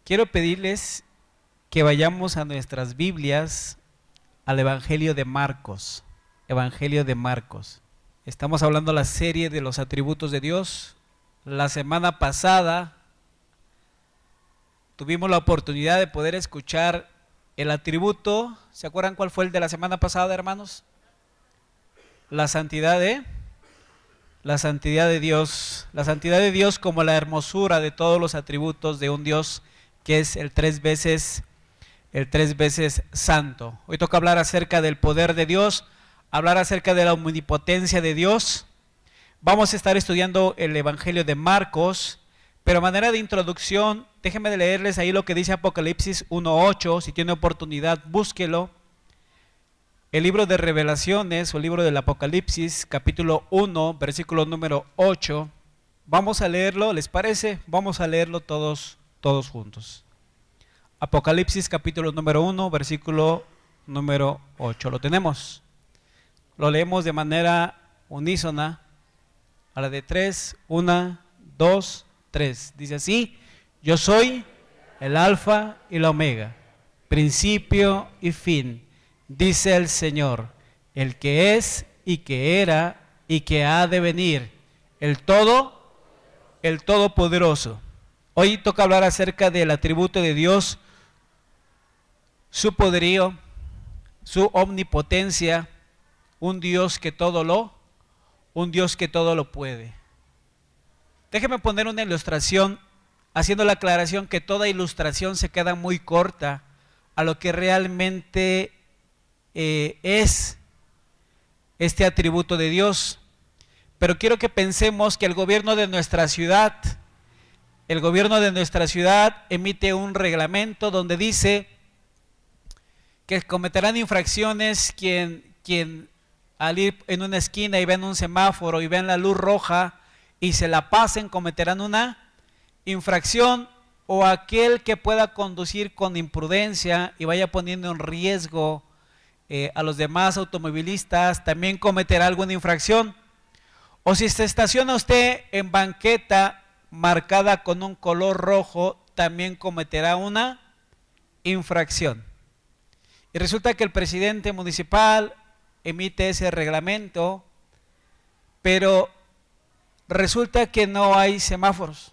quiero pedirles que vayamos a nuestras Biblias al Evangelio de Marcos. Evangelio de Marcos. Estamos hablando de la serie de los atributos de Dios. La semana pasada tuvimos la oportunidad de poder escuchar el atributo. ¿Se acuerdan cuál fue el de la semana pasada, hermanos? La santidad de Dios. La santidad de Dios como la hermosura de todos los atributos de un Dios que es el tres veces santo. Hoy toca hablar acerca del poder de Dios, hablar acerca de la omnipotencia de Dios. Vamos a estar estudiando el Evangelio de Marcos, pero a manera de introducción, déjenme leerles ahí lo que dice Apocalipsis 1:8, si tiene oportunidad, búsquelo. El libro de Revelaciones, o el libro del Apocalipsis, capítulo 1, versículo número 8. Vamos a leerlo, ¿les parece? Vamos a leerlo todos juntos. Apocalipsis, capítulo número 1, versículo número 8. ¿Lo tenemos? Lo leemos de manera unísona, a la de 3, 1, 2, 3. Dice así: yo soy el Alfa y la Omega, principio y fin, dice el Señor, el que es y que era y que ha de venir, el Todopoderoso. Hoy toca hablar acerca del atributo de Dios, su poderío, su omnipotencia, un Dios que todo lo puede. Déjeme poner una ilustración, haciendo la aclaración que toda ilustración se queda muy corta a lo que realmente es este atributo de Dios. Pero quiero que pensemos que el gobierno de nuestra ciudad emite un reglamento donde dice que cometerán infracciones quien al ir en una esquina y ven un semáforo y ven la luz roja y se la pasen, cometerán una infracción, o aquel que pueda conducir con imprudencia y vaya poniendo en riesgo a los demás automovilistas también cometerá alguna infracción. O si se estaciona usted en banqueta marcada con un color rojo, también cometerá una infracción. Y resulta que el presidente municipal emite ese reglamento, pero resulta que no hay semáforos,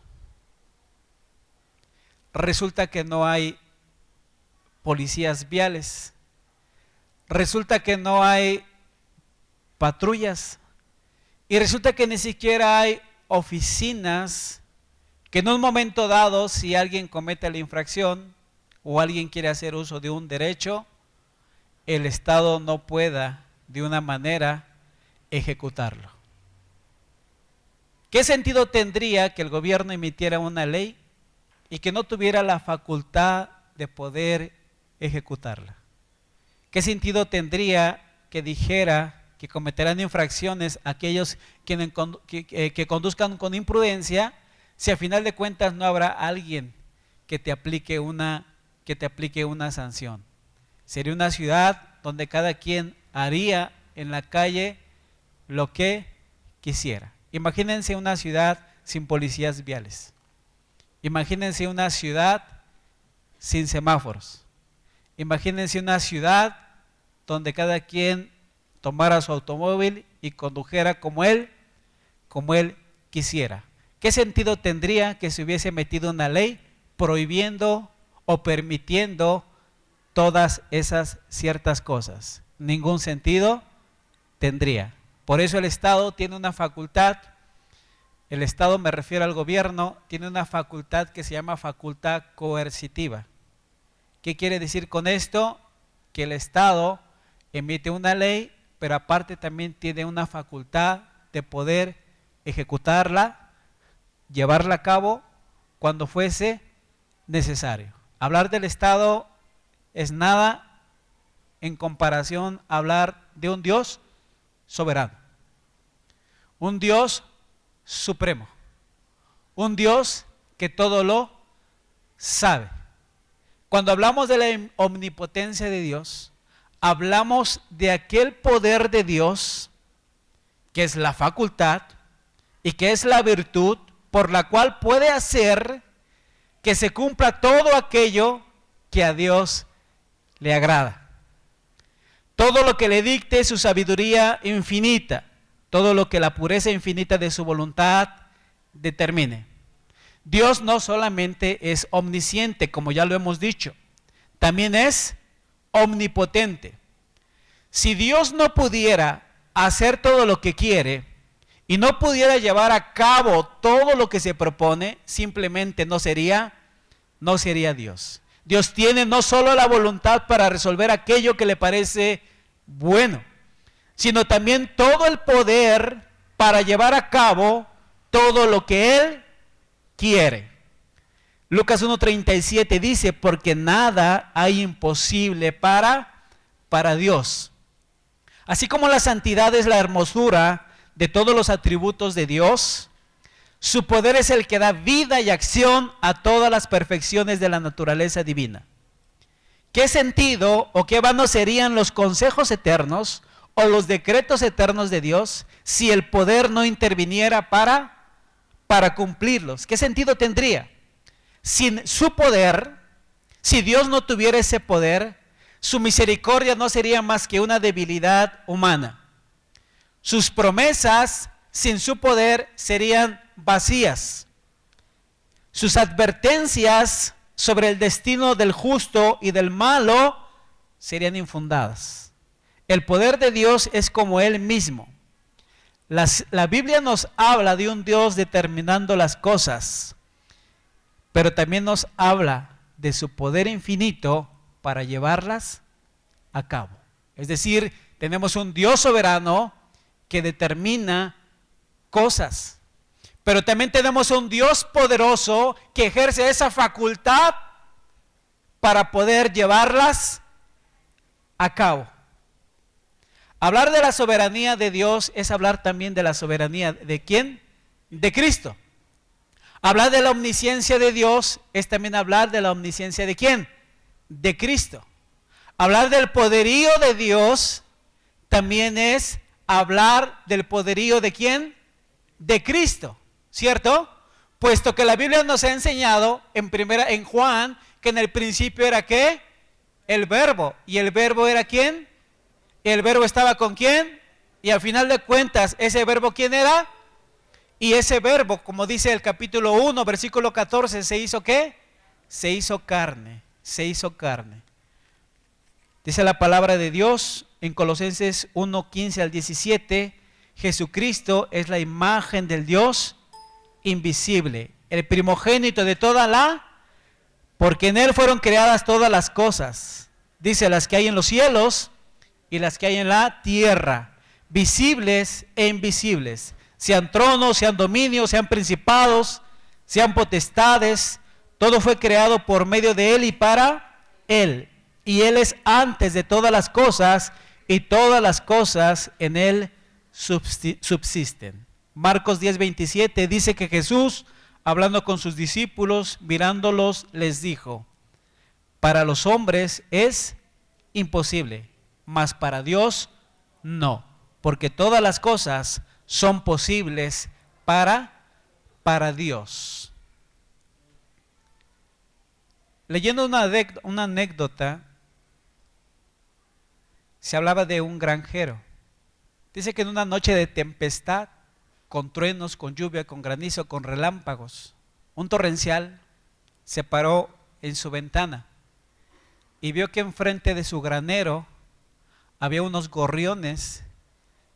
resulta que no hay policías viales, resulta que no hay patrullas, y resulta que ni siquiera hay oficinas que en un momento dado, si alguien comete la infracción o alguien quiere hacer uso de un derecho, el Estado no pueda de una manera ejecutarlo. ¿Qué sentido tendría que el gobierno emitiera una ley y que no tuviera la facultad de poder ejecutarla? ¿Qué sentido tendría que dijera que cometerán infracciones aquellos que conduzcan con imprudencia, si a final de cuentas no habrá alguien que te aplique una sanción? Sería una ciudad donde cada quien haría en la calle lo que quisiera. Imagínense una ciudad sin policías viales. Imagínense una ciudad sin semáforos. Imagínense una ciudad donde cada quien tomara su automóvil y condujera como él quisiera. ¿Qué sentido tendría que se hubiese metido una ley prohibiendo o permitiendo todas esas ciertas cosas? Ningún sentido tendría. Por eso el Estado tiene una facultad, el Estado, me refiero al gobierno, tiene una facultad que se llama facultad coercitiva. ¿Qué quiere decir con esto? Que el Estado emite una ley, pero aparte también tiene una facultad de poder ejecutarla, llevarla a cabo cuando fuese necesario. Hablar del Estado es nada en comparación a hablar de un Dios soberano, un Dios supremo, un Dios que todo lo sabe. Cuando hablamos de la omnipotencia de Dios, hablamos de aquel poder de Dios que es la facultad y que es la virtud por la cual puede hacer que se cumpla todo aquello que a Dios le agrada. Todo lo que le dicte su sabiduría infinita, todo lo que la pureza infinita de su voluntad determine. Dios no solamente es omnisciente, como ya lo hemos dicho, también es omnipotente. Si Dios no pudiera hacer todo lo que quiere y no pudiera llevar a cabo todo lo que se propone, simplemente no sería Dios. Dios tiene no solo la voluntad para resolver aquello que le parece bueno, sino también todo el poder para llevar a cabo todo lo que Él quiere. Lucas 1:37 dice, porque nada hay imposible para Dios. Así como la santidad es la hermosura de todos los atributos de Dios, su poder es el que da vida y acción a todas las perfecciones de la naturaleza divina. ¿Qué sentido o qué vanos serían los consejos eternos o los decretos eternos de Dios si el poder no interviniera para cumplirlos? ¿Qué sentido tendría? Sin su poder, si Dios no tuviera ese poder, su misericordia no sería más que una debilidad humana. Sus promesas, sin su poder, serían vacías. Sus advertencias sobre el destino del justo y del malo serían infundadas. El poder de Dios es como Él mismo. La Biblia nos habla de un Dios determinando las cosas, pero también nos habla de su poder infinito para llevarlas a cabo. Es decir, tenemos un Dios soberano que determina cosas, pero también tenemos un Dios poderoso que ejerce esa facultad para poder llevarlas a cabo. Hablar de la soberanía de Dios es hablar también de la soberanía ¿de quién? De Cristo. Hablar de la omnisciencia de Dios es también hablar de la omnisciencia de ¿quién? De Cristo. Hablar del poderío de Dios también es hablar del poderío de ¿quién? De Cristo, ¿cierto? Puesto que la Biblia nos ha enseñado en Juan que en el principio era ¿qué? El verbo. ¿Y el verbo era quién? El verbo estaba con ¿quién? Y al final de cuentas, ¿ese verbo quién era? Y ese verbo, como dice el capítulo 1, versículo 14, ¿se hizo qué? Se hizo carne, se hizo carne. Dice la palabra de Dios en Colosenses 1, 15 al 17, Jesucristo es la imagen del Dios invisible, el primogénito de porque en Él fueron creadas todas las cosas, dice las que hay en los cielos y las que hay en la tierra, visibles e invisibles, sean tronos, sean dominios, sean principados, sean potestades, todo fue creado por medio de Él y para Él. Y Él es antes de todas las cosas, y todas las cosas en Él subsisten. Marcos 10:27 dice que Jesús, hablando con sus discípulos, mirándolos, les dijo: para los hombres es imposible, mas para Dios no, porque todas las cosas son posibles para Dios. Leyendo una anécdota, se hablaba de un granjero. Dice que en una noche de tempestad, con truenos, con lluvia, con granizo, con relámpagos, un torrencial se paró en su ventana y vio que enfrente de su granero había unos gorriones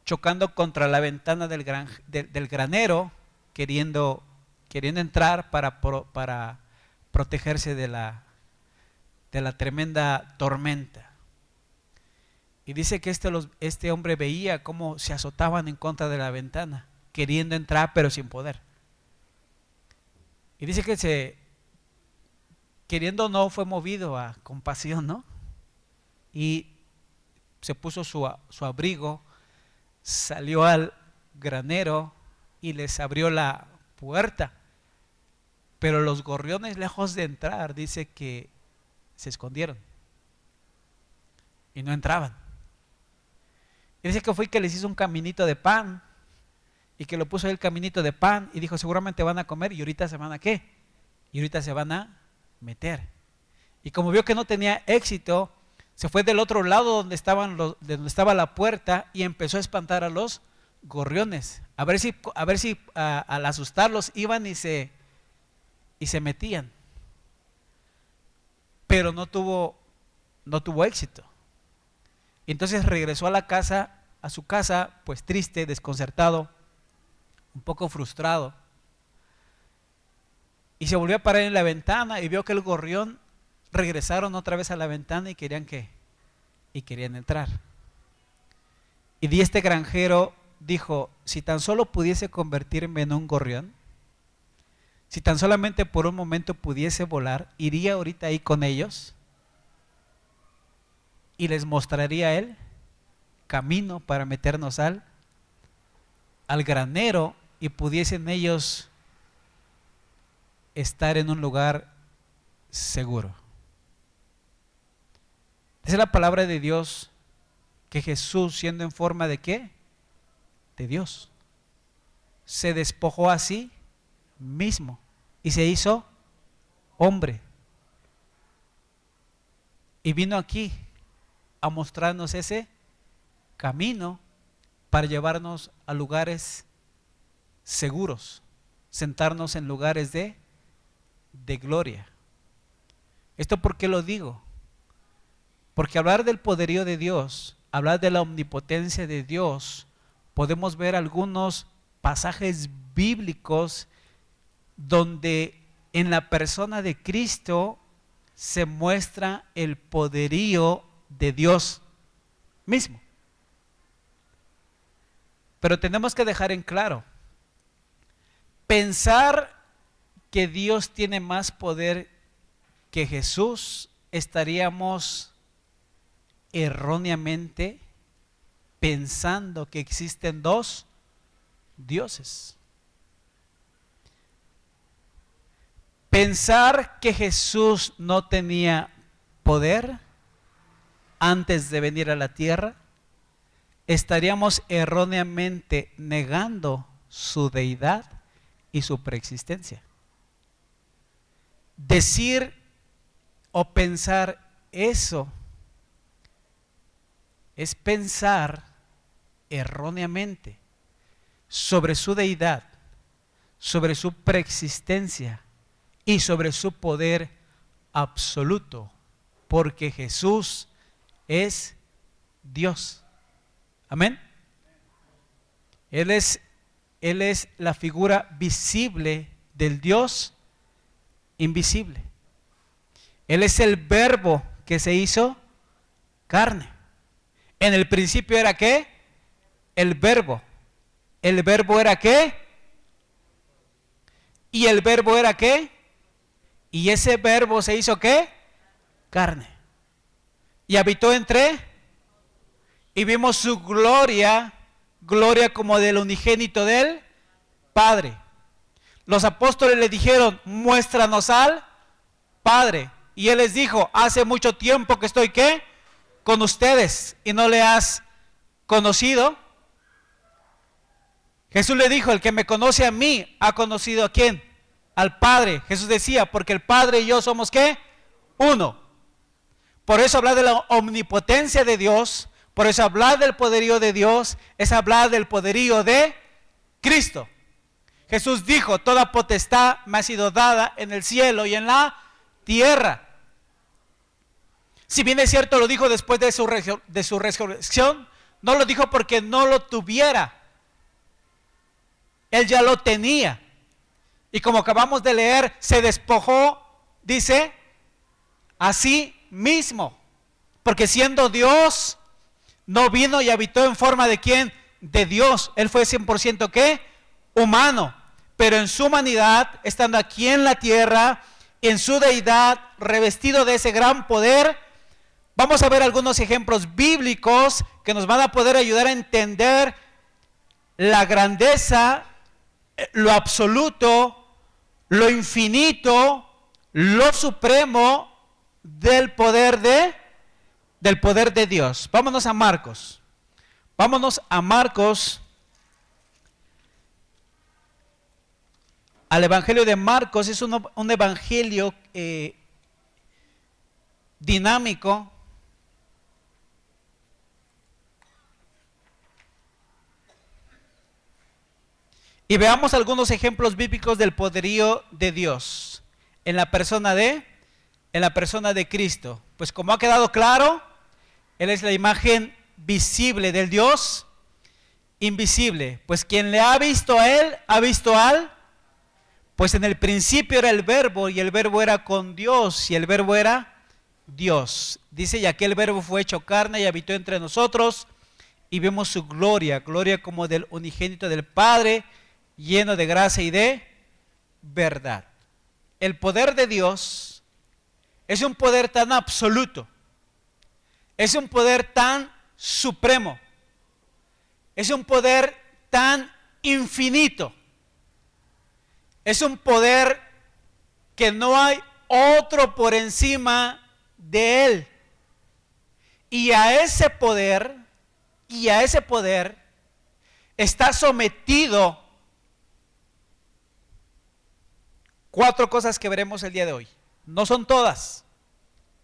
chocando contra la ventana del granero, queriendo entrar para protegerse de la tremenda tormenta. Y dice que este hombre veía cómo se azotaban en contra de la ventana, queriendo entrar pero sin poder. Y dice que queriendo o no, fue movido a compasión, ¿no? Y se puso su abrigo, salió al granero y les abrió la puerta. Pero los gorriones, lejos de entrar, dice que se escondieron y no entraban. Y dice que fue que les hizo un caminito de pan y que lo puso ahí el caminito de pan y dijo: seguramente van a comer y ahorita se van a ¿qué? Y ahorita se van a meter. Y como vio que no tenía éxito, se fue del otro lado donde estaba la puerta y empezó a espantar a los gorriones, a ver si al asustarlos iban y se metían. Pero no tuvo éxito. Entonces regresó a su casa, pues triste, desconcertado, un poco frustrado. Y se volvió a parar en la ventana y vio que el gorrión regresaron otra vez a la ventana y querían entrar. Y este granjero dijo: si tan solo pudiese convertirme en un gorrión, si tan solamente por un momento pudiese volar, iría ahorita ahí con ellos y les mostraría el camino para meternos al granero y pudiesen ellos estar en un lugar seguro. Esa es la palabra de Dios, que Jesús, siendo en forma de ¿qué? De Dios, se despojó a sí mismo y se hizo hombre. Y vino aquí a mostrarnos ese camino para llevarnos a lugares seguros, sentarnos en lugares de gloria. ¿Esto por qué lo digo? Porque hablar del poderío de Dios, hablar de la omnipotencia de Dios, podemos ver algunos pasajes bíblicos donde en la persona de Cristo se muestra el poderío de Dios mismo. Pero tenemos que dejar en claro, pensar que Dios tiene más poder que Jesús, estaríamos erróneamente pensando que existen dos dioses. Pensar que Jesús no tenía poder antes de venir a la tierra, estaríamos erróneamente negando su deidad y su preexistencia. Decir o pensar eso es pensar erróneamente sobre su deidad, sobre su preexistencia y sobre su poder absoluto, porque Jesús es Dios. Amén. Él es la figura visible del Dios invisible. Él es el verbo que se hizo carne. En el principio era ¿qué? El verbo. ¿El verbo era qué? ¿Y el verbo era qué? Y ese verbo se hizo ¿qué? Carne. Y habitó y vimos su gloria, gloria como del unigénito del Padre. Los apóstoles le dijeron: muéstranos al Padre. Y él les dijo: hace mucho tiempo que estoy ¿qué? Con ustedes y no le has conocido. Jesús le dijo: el que me conoce a mí ha conocido ¿a quién? Al Padre. Jesús decía: porque el Padre y yo somos ¿qué? Uno. Por eso hablar de la omnipotencia de Dios, por eso hablar del poderío de Dios, es hablar del poderío de Cristo. Jesús dijo: toda potestad me ha sido dada en el cielo y en la tierra. Si bien es cierto, lo dijo después de su resurrección, no lo dijo porque no lo tuviera. Él ya lo tenía. Y como acabamos de leer, se despojó, dice, a sí mismo. Porque siendo Dios, no vino y habitó en forma de ¿quién? De Dios. Él fue 100% ¿qué? Humano. Pero en su humanidad, estando aquí en la tierra, en su deidad, revestido de ese gran poder, vamos a ver algunos ejemplos bíblicos que nos van a poder ayudar a entender la grandeza, lo absoluto, lo infinito, lo supremo del poder de Dios. Vámonos a Marcos. Al Evangelio de Marcos. Es un evangelio dinámico. Y veamos algunos ejemplos bíblicos del poderío de Dios en la persona de Cristo. Pues como ha quedado claro, Él es la imagen visible del Dios invisible. Pues quien le ha visto a Él, ha visto al, pues en el principio era el Verbo, y el Verbo era con Dios, y el Verbo era Dios. Dice, y aquel Verbo fue hecho carne y habitó entre nosotros, y vemos su gloria, gloria como del unigénito del Padre, lleno de gracia y de verdad. El poder de Dios es un poder tan absoluto, es un poder tan supremo, es un poder tan infinito, es un poder que no hay otro por encima de Él. Y a ese poder está sometido 4 cosas que veremos el día de hoy. No son todas,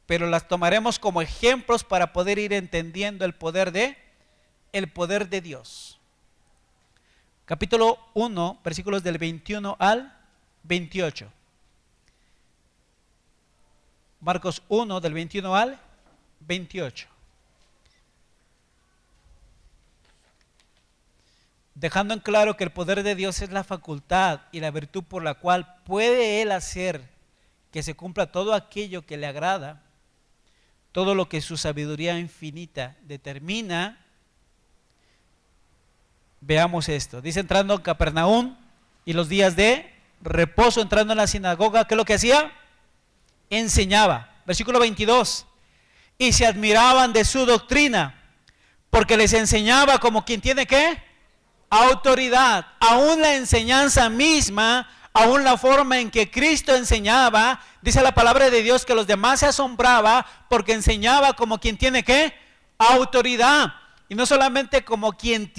pero las tomaremos como ejemplos para poder ir entendiendo el poder de Dios. Capítulo 1, versículos del 21 al 28. Marcos 1, del 21 al 28. Dejando en claro que el poder de Dios es la facultad y la virtud por la cual puede Él hacer que se cumpla todo aquello que le agrada, todo lo que su sabiduría infinita determina. Veamos esto. Dice, entrando en Capernaum y los días de reposo, entrando en la sinagoga, ¿qué es lo que hacía? Enseñaba. Versículo 22. Y se admiraban de su doctrina, porque les enseñaba como quien tiene ¿qué? Autoridad. Aún la enseñanza misma, aún la forma en que Cristo enseñaba, dice la palabra de Dios que los demás se asombraba porque enseñaba como quien tiene ¿qué? Autoridad. Y no solamente como quien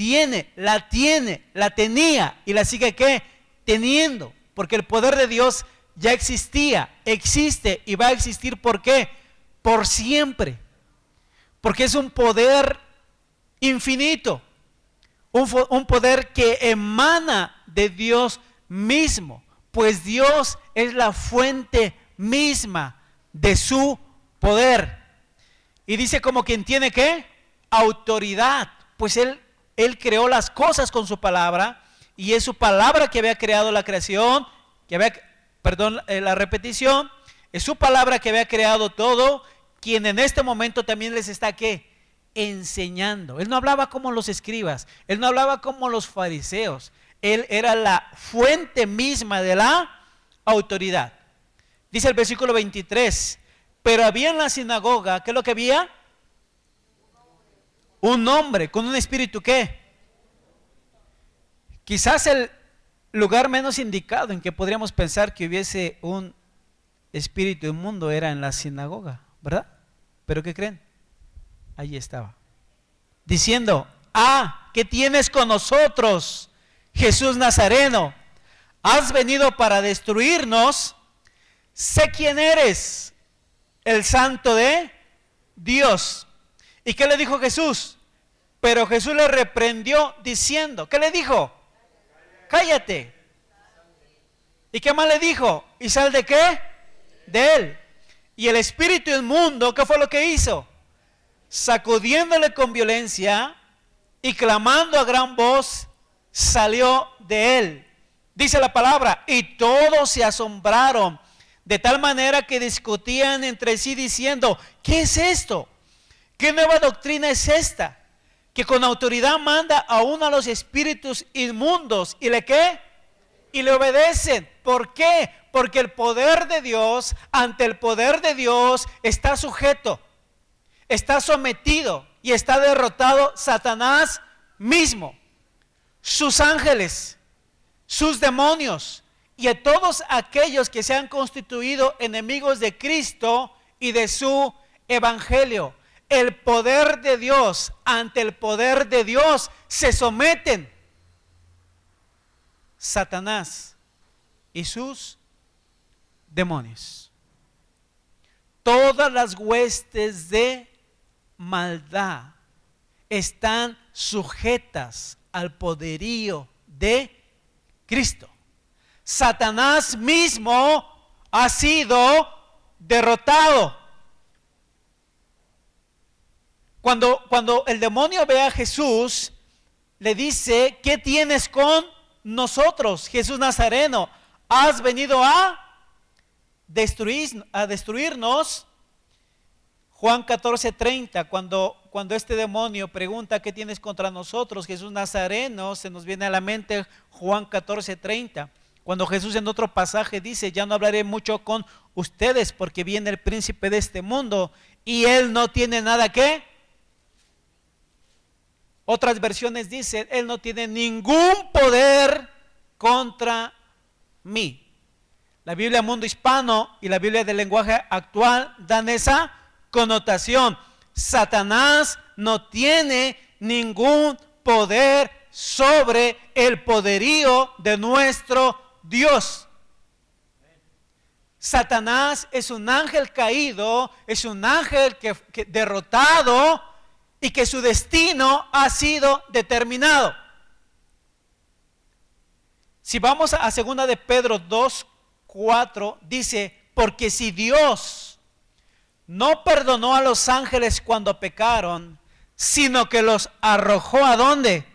la tenía y la sigue ¿qué? Teniendo, porque el poder de Dios ya existía, existe y va a existir. ¿Por qué? Por siempre. Porque es un poder infinito. Un poder que emana de Dios mismo, pues Dios es la fuente misma de su poder. Y dice como quien tiene ¿qué? Autoridad, pues Él creó las cosas con su palabra, y es su palabra que había creado la creación, la repetición, es su palabra que había creado todo, quien en este momento también les está ¿qué? Enseñando. Él no hablaba como los escribas, Él no hablaba como los fariseos, Él era la fuente misma de la autoridad. Dice el versículo 23, pero había en la sinagoga, ¿qué es lo que había? Un hombre con un espíritu ¿qué? Quizás el lugar menos indicado en que podríamos pensar que hubiese un espíritu inmundo era en la sinagoga, ¿verdad? ¿Pero qué creen? Allí estaba, diciendo, ¿qué tienes con nosotros, Jesús Nazareno? ¿Has venido para destruirnos? Sé quién eres, el Santo de Dios. ¿Y qué le dijo Jesús? Pero Jesús le reprendió diciendo, ¿qué le dijo? Cállate. ¿Y qué más le dijo? ¿Y sal de qué? De él. Y el espíritu inmundo, ¿qué fue lo que hizo? Sacudiéndole con violencia y clamando a gran voz, salió de él. Dice la palabra, y todos se asombraron, de tal manera que discutían entre sí diciendo, ¿qué es esto? ¿Qué nueva doctrina es esta? Que con autoridad manda aún a los espíritus inmundos, ¿y le qué? Y le obedecen. ¿Por qué? Porque el poder de Dios, ante el poder de Dios, está sujeto, está sometido y está derrotado Satanás mismo, sus ángeles, sus demonios y a todos aquellos que se han constituido enemigos de Cristo y de su evangelio. El poder de Dios, ante el poder de Dios se someten Satanás y sus demonios. Todo todas las huestes de maldad están sujetas al poderío de Cristo. Satanás mismo ha sido derrotado. Cuando el demonio ve a Jesús, le dice: ¿qué tienes con nosotros, Jesús Nazareno? ¿Has venido a destruirnos? Juan 14:30, cuando este demonio pregunta: ¿qué tienes contra nosotros, Jesús Nazareno? Se nos viene a la mente Juan 14:30. Cuando Jesús en otro pasaje dice: ya no hablaré mucho con ustedes porque viene el príncipe de este mundo y él no tiene nada que. Otras versiones dicen: él no tiene ningún poder contra mí. La Biblia Mundo Hispano y la Biblia del lenguaje actual dan esa connotación. Satanás no tiene ningún poder sobre el poderío de nuestro Dios. Satanás es un ángel caído, es un ángel que derrotado, y que su destino ha sido determinado. Si vamos a 2 de Pedro 2:4, dice: porque si Dios no perdonó a los ángeles cuando pecaron, sino que los arrojó ¿a dónde?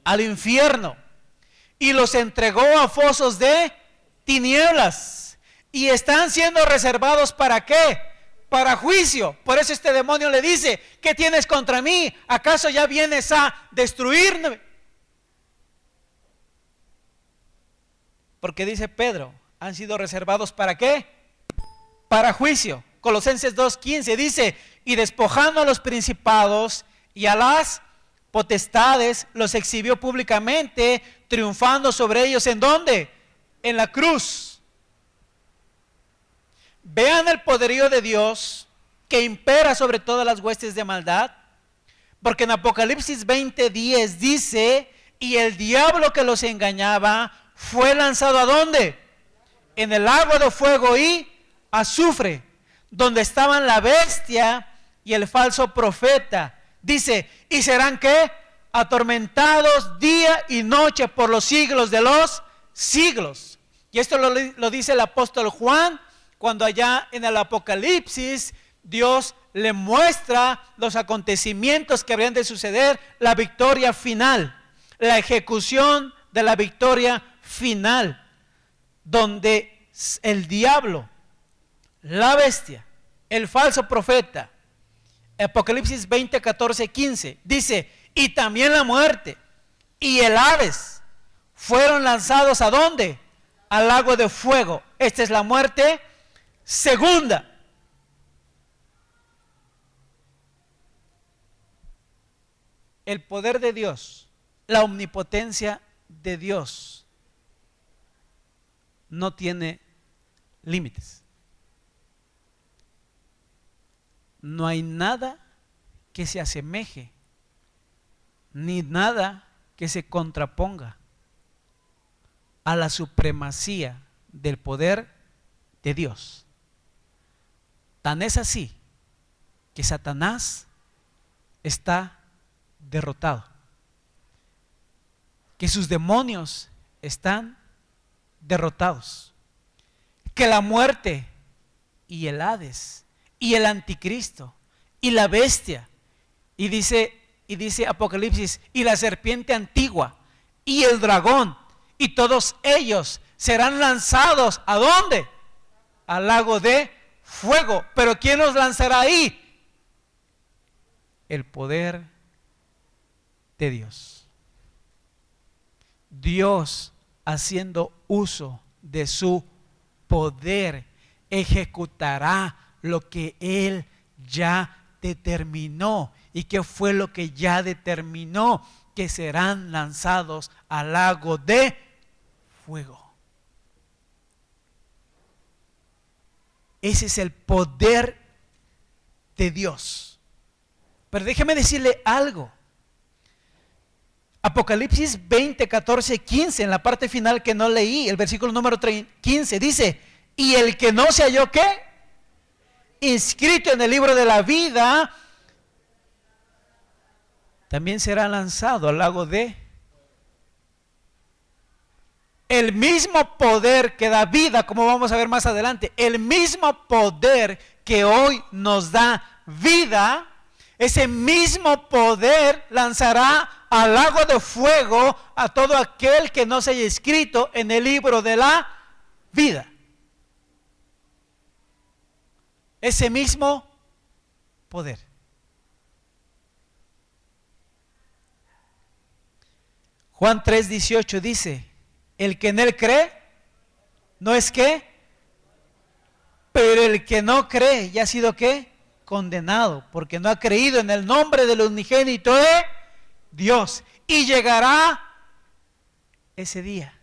Al infierno, y los entregó a fosos de tinieblas, y están siendo reservados ¿para qué? Para juicio. Por eso este demonio le dice: ¿qué tienes contra mí? ¿Acaso ya vienes a destruirme? Porque dice Pedro: han sido reservados ¿para qué? Para juicio. Colosenses 2:15 dice: y despojando a los principados y a las potestades, los exhibió públicamente, triunfando sobre ellos. ¿En dónde? En la cruz. Vean el poderío de Dios que impera sobre todas las huestes de maldad, porque en Apocalipsis 20:10 dice: y el diablo que los engañaba fue lanzado ¿a dónde? En el lago de fuego y azufre, donde estaban la bestia y el falso profeta. Dice: y serán ¿qué? Atormentados día y noche por los siglos de los siglos. Y esto lo dice el apóstol Juan, cuando allá en el Apocalipsis Dios le muestra los acontecimientos que habrían de suceder, la victoria final, la ejecución de la victoria final, donde el diablo, la bestia, el falso profeta, Apocalipsis 20, 14, 15, dice: y también la muerte y el Hades fueron lanzados ¿a dónde? Al lago de fuego. Esta es la muerte segunda. El poder de Dios, la omnipotencia de Dios no tiene límites. No hay nada que se asemeje, ni nada que se contraponga a la supremacía del poder de Dios. Tan es así que Satanás está derrotado, que sus demonios están derrotados, que la muerte y el Hades y el anticristo y la bestia, y dice Apocalipsis, y la serpiente antigua y el dragón, y todos ellos serán lanzados ¿a dónde? Al lago de fuego. Pero ¿quién los lanzará ahí? El poder de Dios. Dios, haciendo uso de su poder, ejecutará lo que Él ya determinó. ¿Y qué fue lo que ya determinó? Que serán lanzados al lago de fuego. Ese es el poder de Dios. Pero déjeme decirle algo. Apocalipsis 20, 14, 15, en la parte final que no leí, el versículo número 15, dice: y el que no se halló ¿qué? inscrito en el libro de la vida, también será lanzado al lago de... El mismo poder que da vida, como vamos a ver más adelante, el mismo poder que hoy nos da vida, ese mismo poder lanzará al lago de fuego a todo aquel que no se haya inscrito en el libro de la vida. Ese mismo poder. Juan 3:18 dice: el que en él cree, no es que, pero el que no cree ya ha sido ¿qué? Condenado, porque no ha creído en el nombre del unigénito de Dios. Y llegará ese día.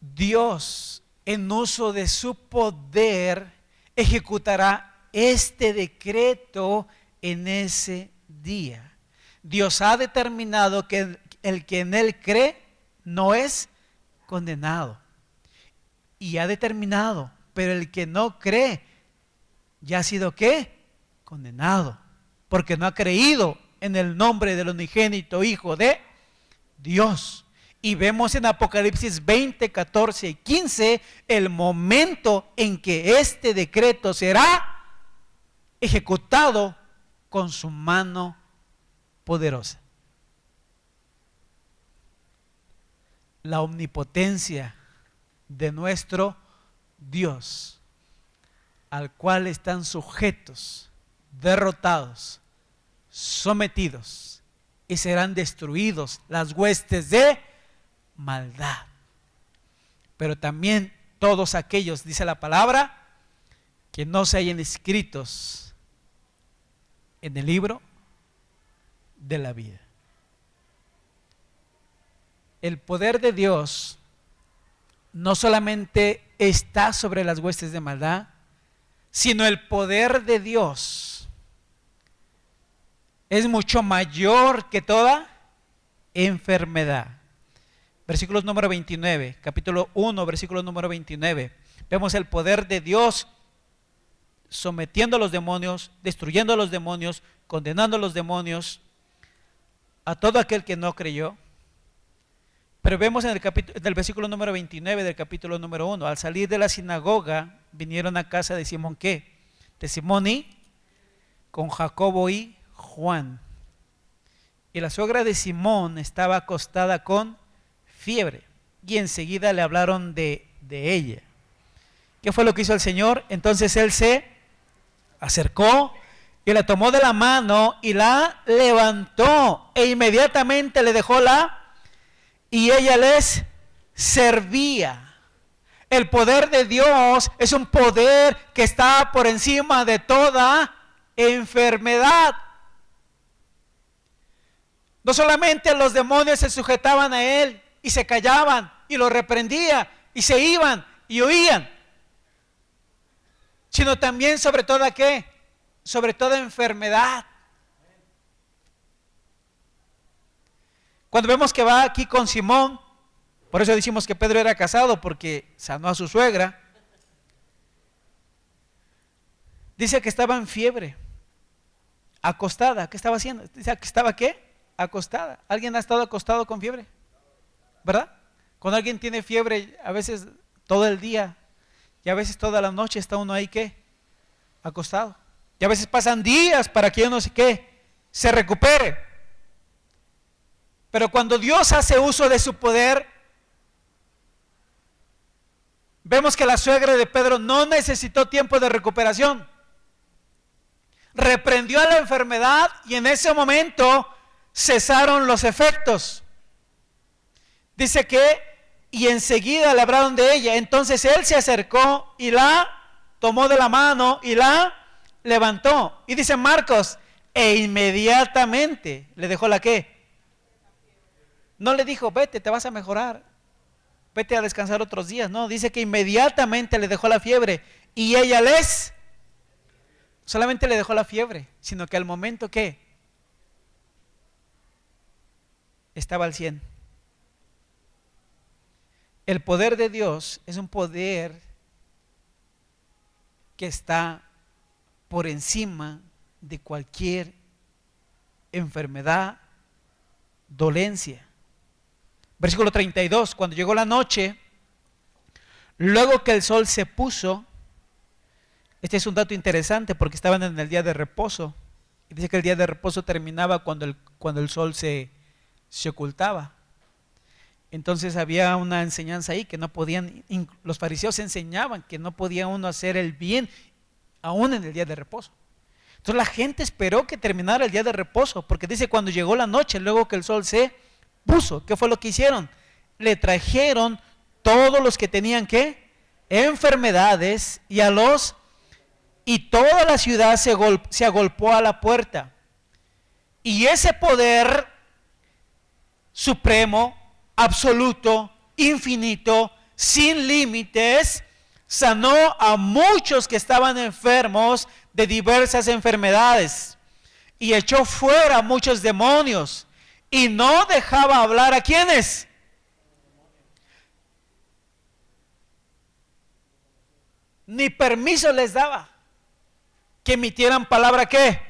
Dios, en uso de su poder, ejecutará este decreto en ese día. Dios ha determinado que el que en él cree no es condenado. Y ha determinado, pero el que no cree ya ha sido ¿qué? Condenado, porque no ha creído en el nombre del unigénito Hijo de Dios. Y vemos en Apocalipsis 20, 14 y 15 el momento en que este decreto será ejecutado con su mano poderosa. La omnipotencia de nuestro Dios, al cual están sujetos, derrotados, sometidos y serán destruidos las huestes de maldad. Pero también todos aquellos, dice la palabra, que no se hayan inscritos en el libro de la vida. El poder de Dios no solamente está sobre las huestes de maldad, sino el poder de Dios es mucho mayor que toda enfermedad. Versículos número 29, capítulo 1, versículo número 29. Vemos el poder de Dios sometiendo a los demonios, destruyendo a los demonios, condenando a los demonios, a todo aquel que no creyó. Pero vemos en el versículo número 29 del capítulo número 1, al salir de la sinagoga, vinieron a casa de Simón, ¿qué? De Simón y con Jacobo y Juan. Y la suegra de Simón estaba acostada con fiebre, y enseguida le hablaron de ella. ¿Qué fue lo que hizo el Señor? Entonces él se acercó y la tomó de la mano y la levantó, e inmediatamente le dejó y ella les servía. El poder de Dios es un poder que está por encima de toda enfermedad. No solamente los demonios se sujetaban a él y se callaban y lo reprendía y se iban y huían, sino también sobre toda ¿qué? Sobre toda enfermedad. Cuando vemos que va aquí con Simón, por eso decimos que Pedro era casado, porque sanó a su suegra, dice que estaba en fiebre, acostada. ¿Qué estaba haciendo? Dice que estaba ¿qué? Acostada. ¿Alguien ha estado acostado con fiebre? ¿Verdad? Cuando alguien tiene fiebre, a veces todo el día y a veces toda la noche está uno ahí ¿qué? Acostado. Y a veces pasan días para que uno se recupere. Pero cuando Dios hace uso de su poder, vemos que la suegra de Pedro no necesitó tiempo de recuperación. Reprendió a la enfermedad y en ese momento cesaron los efectos. Dice que, y enseguida le hablaron de ella. Entonces él se acercó y la tomó de la mano y la levantó. Y dice Marcos, e inmediatamente le dejó la ¿qué? No le dijo, vete, te vas a mejorar, vete a descansar otros días. No, dice que inmediatamente le dejó la fiebre. Y ella solamente le dejó la fiebre, sino que al momento que estaba al 100. El poder de Dios es un poder que está por encima de cualquier enfermedad, dolencia. Versículo 32, cuando llegó la noche, luego que el sol se puso, este es un dato interesante porque estaban en el día de reposo, y dice que el día de reposo terminaba cuando el sol se ocultaba. Entonces había una enseñanza ahí que no podían, los fariseos enseñaban que no podía uno hacer el bien aún en el día de reposo. Entonces la gente esperó que terminara el día de reposo, porque dice cuando llegó la noche, luego que el sol se puso, ¿qué fue lo que hicieron? Le trajeron todos los que tenían ¿qué? Enfermedades y toda la ciudad se agolpó a la puerta. Y ese poder supremo, absoluto, infinito, sin límites, sanó a muchos que estaban enfermos de diversas enfermedades y echó fuera muchos demonios y no dejaba hablar a quienes. Ni permiso les daba que emitieran palabra ¿qué?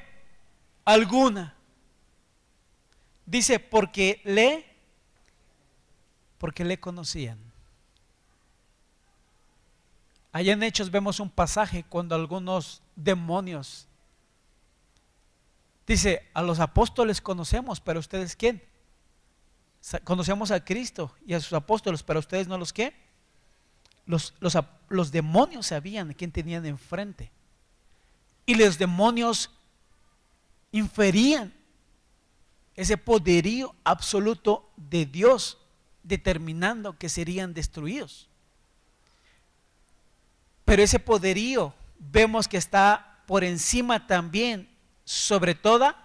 Alguna. Dice porque le conocían. Allá en Hechos vemos un pasaje cuando algunos demonios, dice, a los apóstoles conocemos, pero ustedes ¿quién? Conocemos a Cristo y a sus apóstoles, pero ustedes no los ¿qué? Los demonios sabían quién tenían enfrente. Y los demonios inferían ese poderío absoluto de Dios, determinando que serían destruidos. Pero ese poderío vemos que está por encima también sobre toda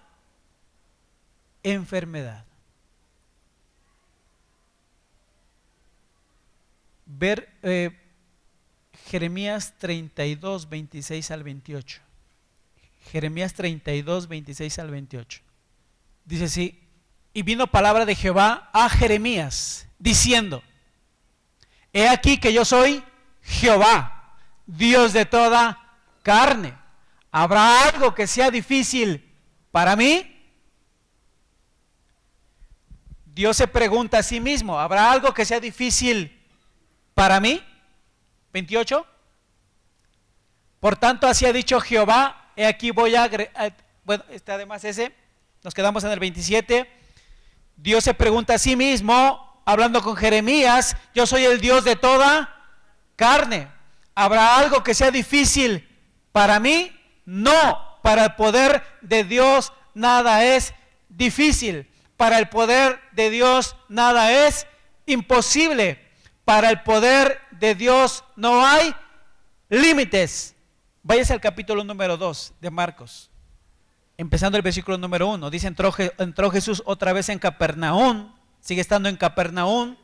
enfermedad. Ver Jeremías 32, 26 al 28. Jeremías 32, 26 al 28. Dice así: y vino palabra de Jehová a Jeremías, diciendo: he aquí que yo soy Jehová, Dios de toda carne. ¿Habrá algo que sea difícil para mí? Dios se pregunta a sí mismo: ¿habrá algo que sea difícil para mí? 28. Por tanto, así ha dicho Jehová, he aquí voy a... Bueno, está además ese, nos quedamos en el 27. Dios se pregunta a sí mismo, hablando con Jeremías: yo soy el Dios de toda carne. ¿Habrá algo que sea difícil para mí? No, para el poder de Dios nada es difícil. Para el poder de Dios nada es imposible. Para el poder de Dios no hay límites. Váyase al capítulo número 2 de Marcos, empezando el versículo número 1. Dice: entró Jesús otra vez en Capernaum, sigue estando en Capernaum.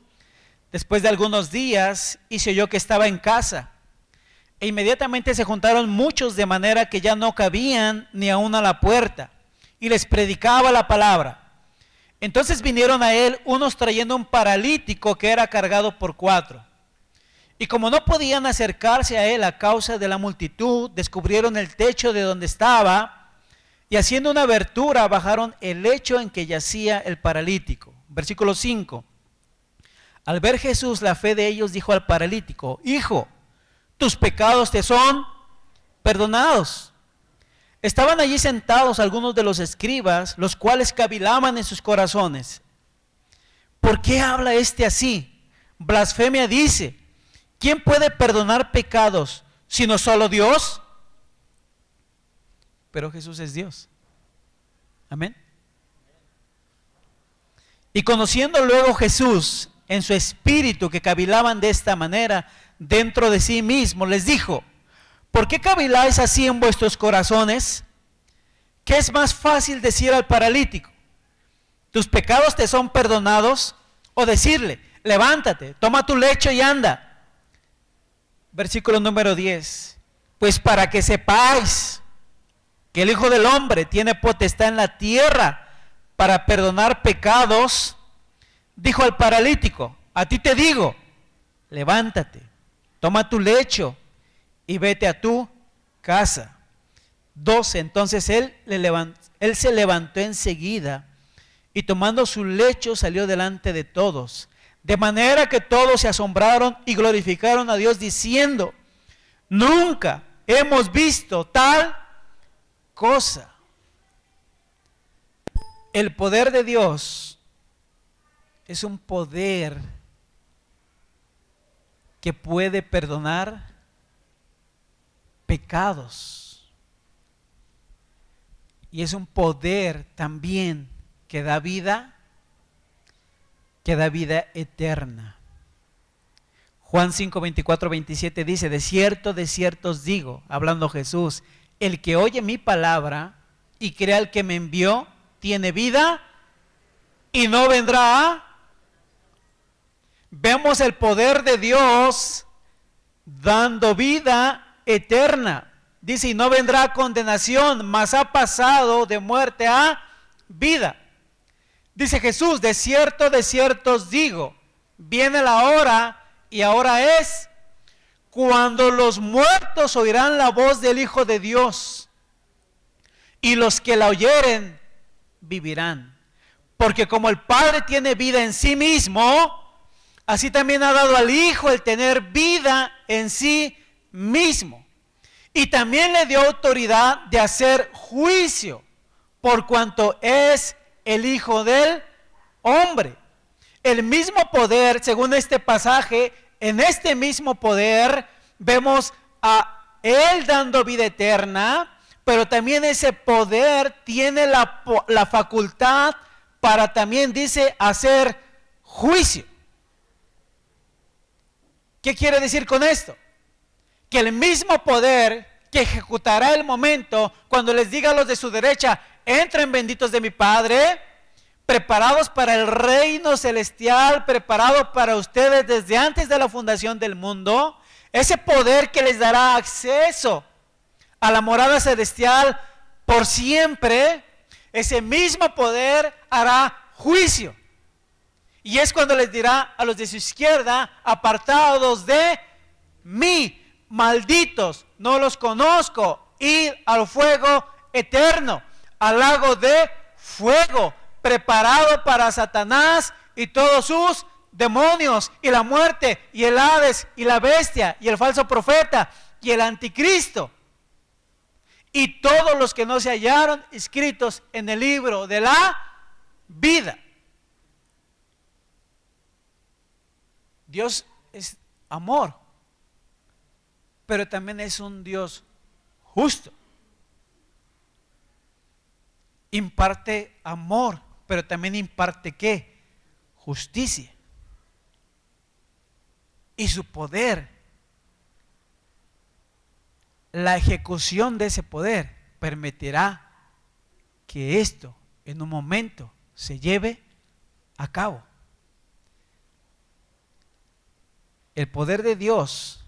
Después de algunos días, y se oyó que estaba en casa. E inmediatamente se juntaron muchos, de manera que ya no cabían ni aún a la puerta, y les predicaba la palabra. Entonces vinieron a él unos trayendo un paralítico que era cargado por 4. Y como no podían acercarse a él a causa de la multitud, descubrieron el techo de donde estaba, y haciendo una abertura bajaron el lecho en que yacía el paralítico. Versículo 5. Al ver Jesús la fe de ellos, dijo al paralítico: hijo, tus pecados te son perdonados. Estaban allí sentados algunos de los escribas, los cuales cavilaban en sus corazones: ¿por qué habla este así? Blasfemia dice. ¿Quién puede perdonar pecados sino solo Dios? Pero Jesús es Dios. Amén. Y conociendo luego Jesús en su espíritu que cavilaban de esta manera dentro de sí mismo, les dijo: ¿por qué caviláis así en vuestros corazones? ¿Qué es más fácil decir al paralítico: tus pecados te son perdonados? O decirle: levántate, toma tu lecho y anda. Versículo número 10. Pues para que sepáis que el Hijo del Hombre tiene potestad en la tierra para perdonar pecados, dijo al paralítico: a ti te digo, levántate, toma tu lecho y vete a tu casa. 12. Entonces él se levantó enseguida y tomando su lecho salió delante de todos, de manera que todos se asombraron y glorificaron a Dios diciendo: nunca hemos visto tal cosa. El poder de Dios es un poder que puede perdonar pecados. Y es un poder también que da vida eterna. Juan 5, 24, 27 dice: de cierto os digo, hablando Jesús, el que oye mi palabra y crea al que me envió, tiene vida y no vendrá a... Vemos el poder de Dios dando vida eterna. Dice, y no vendrá a condenación, mas ha pasado de muerte a vida. Dice Jesús, de cierto os digo, viene la hora, y ahora es, cuando los muertos oirán la voz del Hijo de Dios, y los que la oyeren vivirán. Porque como el Padre tiene vida en sí mismo, así también ha dado al Hijo el tener vida en sí mismo. Y también le dio autoridad de hacer juicio, por cuanto es el Hijo del hombre. El mismo poder, según este pasaje, en este mismo poder vemos a Él dando vida eterna, pero también ese poder tiene la facultad para también, dice, hacer juicio. ¿Qué quiere decir con esto? Que el mismo poder que ejecutará el momento cuando les diga a los de su derecha, entren benditos de mi Padre, preparados para el reino celestial, preparado para ustedes desde antes de la fundación del mundo, ese poder que les dará acceso a la morada celestial por siempre, ese mismo poder hará juicio. Y es cuando les dirá a los de su izquierda, apartados de mí, malditos, no los conozco, id al fuego eterno, al lago de fuego, preparado para Satanás y todos sus demonios, y la muerte, y el Hades, y la bestia, y el falso profeta, y el anticristo, y todos los que no se hallaron inscritos en el libro de la vida. Dios es amor, pero también es un Dios justo. Imparte amor, pero también imparte ¿qué? Justicia. Y su poder, la ejecución de ese poder permitirá que esto en un momento se lleve a cabo. El poder de Dios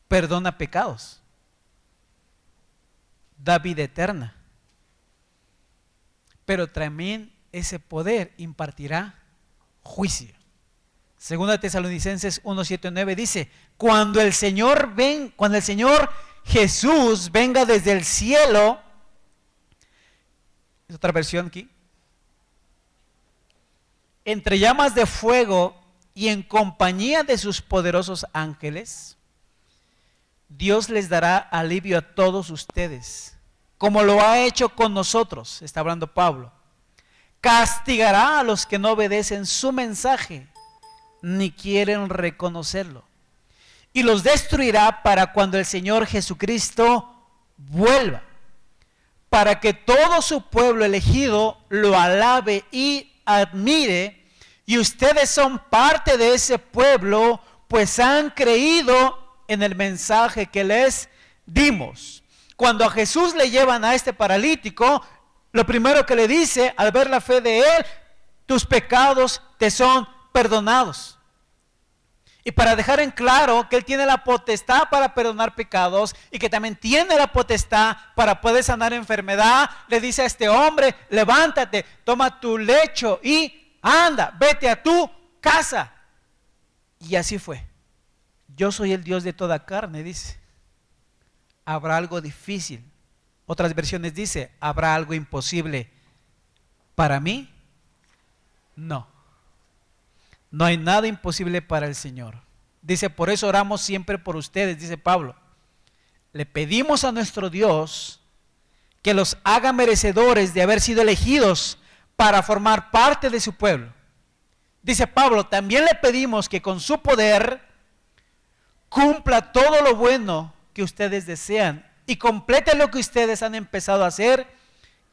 perdona pecados, da vida eterna, pero también ese poder impartirá juicio. Segunda Tesalonicenses 1, 7, 9 dice, cuando el Señor Jesús venga desde el cielo, es otra versión aquí, entre llamas de fuego y en compañía de sus poderosos ángeles, Dios les dará alivio a todos ustedes, como lo ha hecho con nosotros, está hablando Pablo. Castigará a los que no obedecen su mensaje, ni quieren reconocerlo. Y los destruirá para cuando el Señor Jesucristo vuelva, para que todo su pueblo elegido lo alabe y admire. Y ustedes son parte de ese pueblo, pues han creído en el mensaje que les dimos. Cuando a Jesús le llevan a este paralítico, lo primero que le dice, al ver la fe de él, tus pecados te son perdonados. Y para dejar en claro que él tiene la potestad para perdonar pecados y que también tiene la potestad para poder sanar enfermedad, le dice a este hombre, levántate, toma tu lecho y anda, vete a tu casa. Y así fue. Yo soy el Dios de toda carne, dice. habrá algo difícil. Otras versiones dice, ¿habrá algo imposible para mí? No. No hay nada imposible para el Señor. Dice, por eso oramos siempre por ustedes, dice Pablo. Le pedimos a nuestro Dios que los haga merecedores de haber sido elegidos para formar parte de su pueblo. Dice Pablo, también le pedimos que con su poder cumpla todo lo bueno que ustedes desean y complete lo que ustedes han empezado a hacer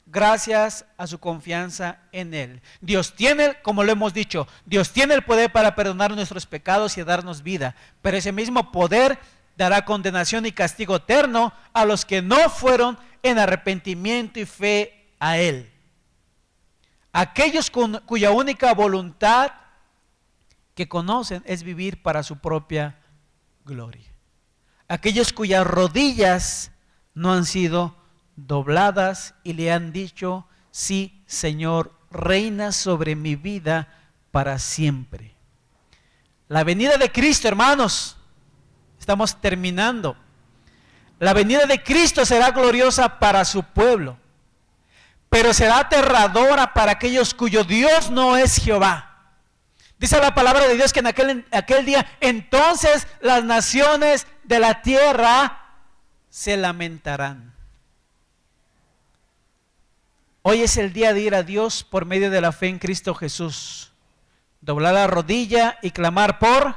gracias a su confianza en Él. Dios tiene, como lo hemos dicho, Dios tiene el poder para perdonar nuestros pecados y darnos vida, pero ese mismo poder dará condenación y castigo eterno a los que no fueron en arrepentimiento y fe a Él. Aquellos cuya única voluntad que conocen es vivir para su propia gloria. Aquellos cuyas rodillas no han sido dobladas y le han dicho, sí, Señor, reina sobre mi vida para siempre. La venida de Cristo, hermanos, estamos terminando. La venida de Cristo será gloriosa para su pueblo, pero será aterradora para aquellos cuyo Dios no es Jehová. Dice la palabra de Dios que en aquel día, entonces las naciones de la tierra se lamentarán. Hoy es el día de ir a Dios por medio de la fe en Cristo Jesús. Doblar la rodilla y clamar por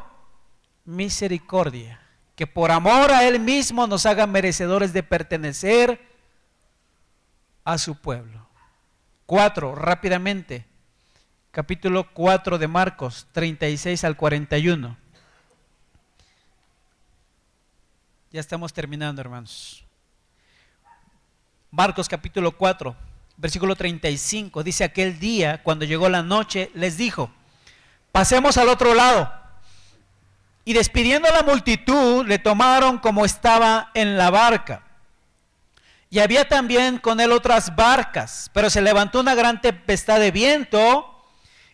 misericordia. Que por amor a Él mismo nos haga merecedores de pertenecer a su pueblo. 4, rápidamente. Capítulo 4 de Marcos, 36 al 41. Ya estamos terminando, hermanos. Marcos capítulo 4, versículo 35. Dice, aquel día, cuando llegó la noche, les dijo, pasemos al otro lado. Y despidiendo a la multitud, le tomaron como estaba en la barca. Y había también con él otras barcas, pero se levantó una gran tempestad de viento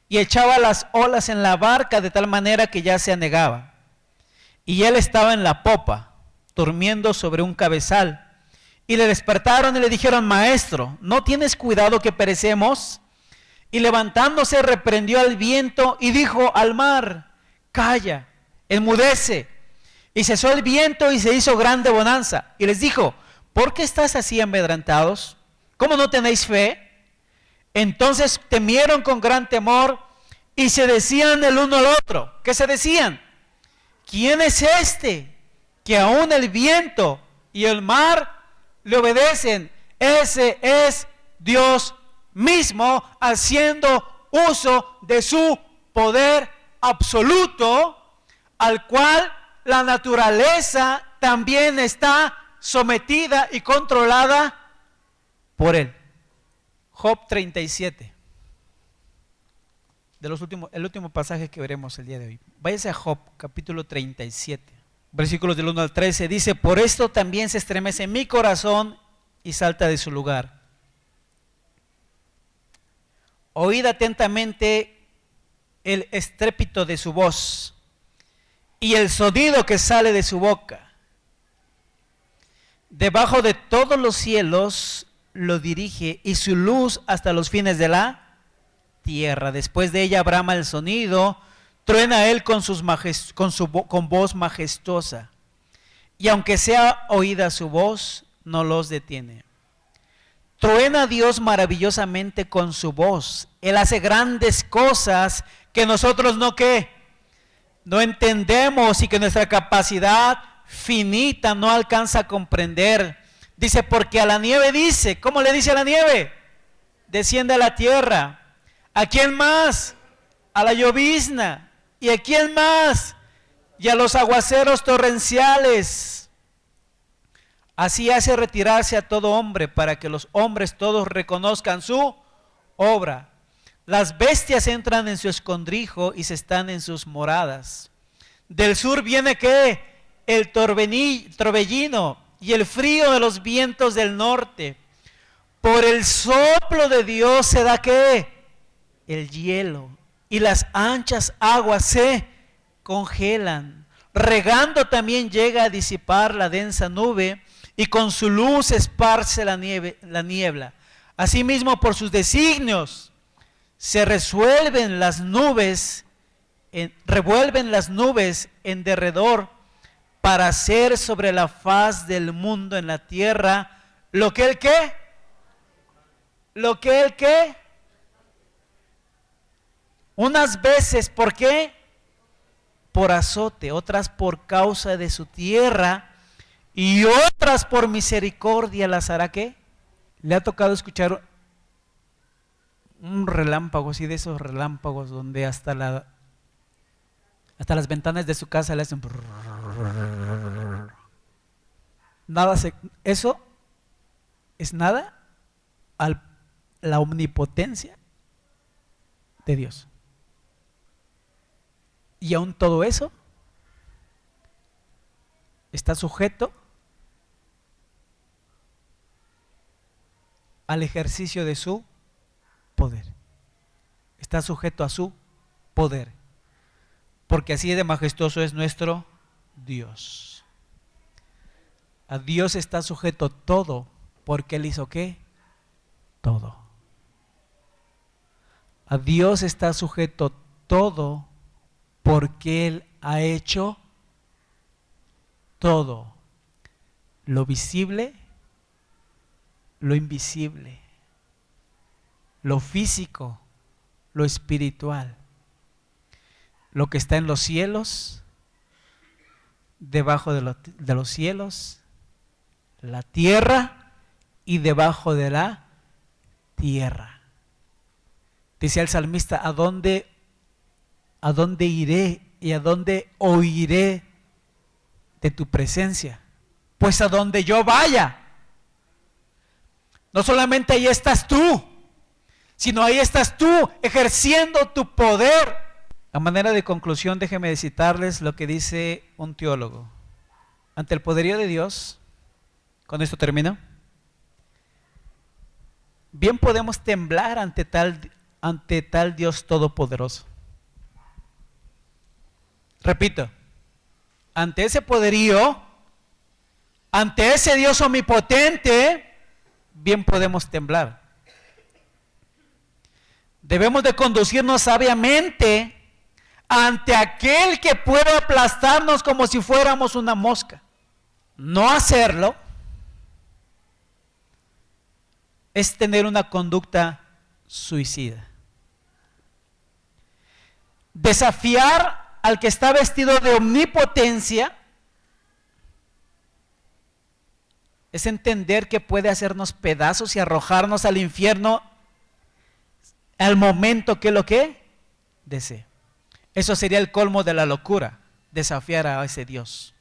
y echaba las olas en la barca de tal manera que ya se anegaba. Y él estaba en la popa, durmiendo sobre un cabezal. Y le despertaron y le dijeron, maestro, ¿no tienes cuidado que perecemos? Y levantándose reprendió al viento y dijo al mar, calla, enmudece. Y cesó el viento y se hizo grande bonanza. Y les dijo, ¿por qué estás así amedrentados? ¿Cómo no tenéis fe? Entonces temieron con gran temor y se decían el uno al otro. ¿Qué se decían? ¿Quién es este que aún el viento y el mar le obedecen? Ese es Dios mismo haciendo uso de su poder absoluto, al cual la naturaleza también está sometida y controlada por Él. Job 37. El último pasaje que veremos el día de hoy. Váyase a Job, capítulo 37, versículos del 1 al 13. Dice, por esto también se estremece mi corazón y salta de su lugar. Oíd atentamente el estrépito de su voz y el sonido que sale de su boca. Debajo de todos los cielos lo dirige y su luz hasta los fines de la tierra. Después de ella brama el sonido, truena él con voz majestuosa. Y aunque sea oída su voz, no los detiene. Truena Dios maravillosamente con su voz. Él hace grandes cosas que nosotros no entendemos y que nuestra capacidad finita no alcanza a comprender. Dice, porque a la nieve dice, ¿cómo le dice a la nieve? Desciende a la tierra. ¿A quién más? A la llovizna. ¿Y a quién más? Y a los aguaceros torrenciales. Así hace retirarse a todo hombre para que los hombres todos reconozcan su obra. Las bestias entran en su escondrijo y se están en sus moradas. Del sur viene ¿qué? El torbellino y el frío de los vientos del norte. Por el soplo de Dios se da ¿qué? El hielo, y las anchas aguas se congelan. Regando también llega a disipar la densa nube y con su luz esparce la niebla. Asimismo, por sus designios se revuelven las nubes en derredor, para hacer sobre la faz del mundo en la tierra lo que él ¿qué? Lo que él ¿qué? Unas veces, ¿por qué? Por azote, otras por causa de su tierra, y otras por misericordia las hará ¿qué? ¿Le ha tocado escuchar un relámpago, así de esos relámpagos donde hasta las ventanas de su casa le hacen eso es nada a la omnipotencia de Dios? Y aún todo eso está sujeto al ejercicio de su poder. Está sujeto a su poder. Porque así de majestuoso es nuestro Dios. A Dios está sujeto todo, porque Él hizo ¿qué? Todo. A Dios está sujeto todo, porque Él ha hecho todo. Lo visible, lo invisible, lo físico, lo espiritual, lo que está en los cielos, debajo de los cielos, la tierra y debajo de la tierra. Dice el salmista: ¿a dónde iré y a dónde oiré de tu presencia? Pues a donde yo vaya. No solamente ahí estás tú, sino ahí estás tú ejerciendo tu poder. A manera de conclusión, déjenme citarles lo que dice un teólogo. Ante el poderío de Dios, con esto termino, bien podemos temblar ante tal Dios todopoderoso. Repito, ante ese poderío, ante ese Dios omnipotente, bien podemos temblar. Debemos de conducirnos sabiamente ante aquel que puede aplastarnos como si fuéramos una mosca. No hacerlo es tener una conducta suicida. Desafiar al que está vestido de omnipotencia es entender que puede hacernos pedazos y arrojarnos al infierno al momento que lo que desee. Eso sería el colmo de la locura, desafiar a ese Dios.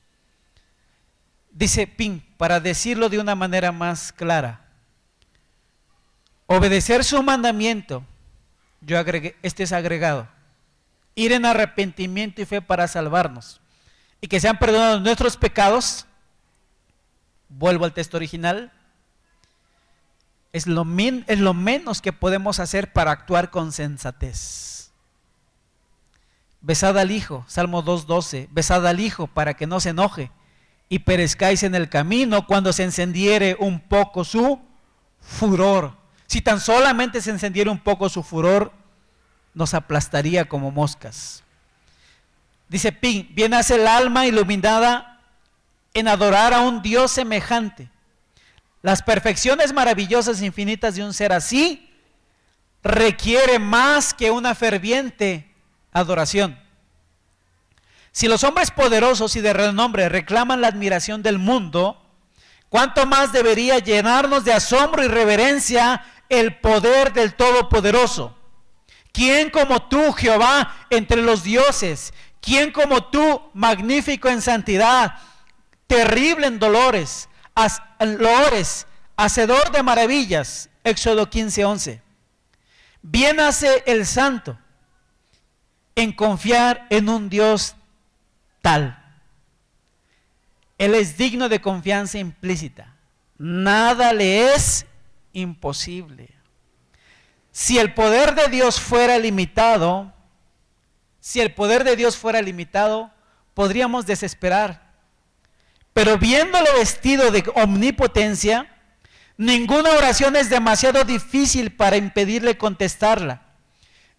Dice Pink, para decirlo de una manera más clara, obedecer su mandamiento, yo agregué, este es agregado, ir en arrepentimiento y fe para salvarnos, y que sean perdonados nuestros pecados. Vuelvo al texto original. Es lo menos que podemos hacer para actuar con sensatez. Besad al Hijo, Salmo 2:12, besad al Hijo para que no se enoje y perezcáis en el camino cuando se encendiere un poco su furor. Si tan solamente se encendiera un poco su furor, nos aplastaría como moscas. Dice Pin, bien hace el alma iluminada en adorar a un Dios semejante. Las perfecciones maravillosas e infinitas de un ser así requiere más que una ferviente adoración. Si los hombres poderosos y de renombre reclaman la admiración del mundo, ¿cuánto más debería llenarnos de asombro y reverencia el poder del Todopoderoso? ¿Quién como tú, Jehová, entre los dioses? ¿Quién como tú, magnífico en santidad, terrible en dolores, hacedor de maravillas? Éxodo 15:11. Bien hace el santo en confiar en un Dios tal. Él es digno de confianza implícita. Nada le es imposible. Si el poder de Dios fuera limitado, podríamos desesperar. Pero viéndolo vestido de omnipotencia, ninguna oración es demasiado difícil para impedirle contestarla.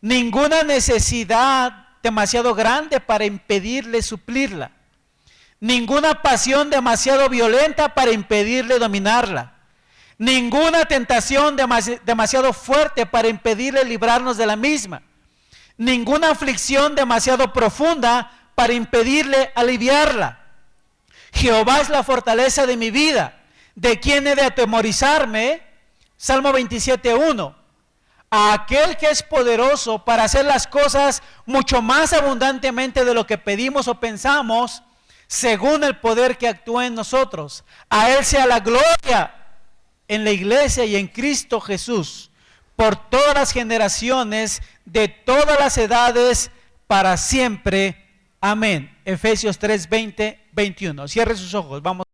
Ninguna necesidad demasiado grande para impedirle suplirla. Ninguna pasión demasiado violenta para impedirle dominarla. Ninguna tentación demasiado fuerte para impedirle librarnos de la misma. Ninguna aflicción demasiado profunda para impedirle aliviarla. Jehová es la fortaleza de mi vida. ¿De quién he de atemorizarme? Salmo 27:1. A aquel que es poderoso para hacer las cosas mucho más abundantemente de lo que pedimos o pensamos, según el poder que actúa en nosotros. A Él sea la gloria en la iglesia y en Cristo Jesús, por todas las generaciones, de todas las edades, para siempre. Amén. Efesios 3:20-21. Cierre sus ojos. Vamos.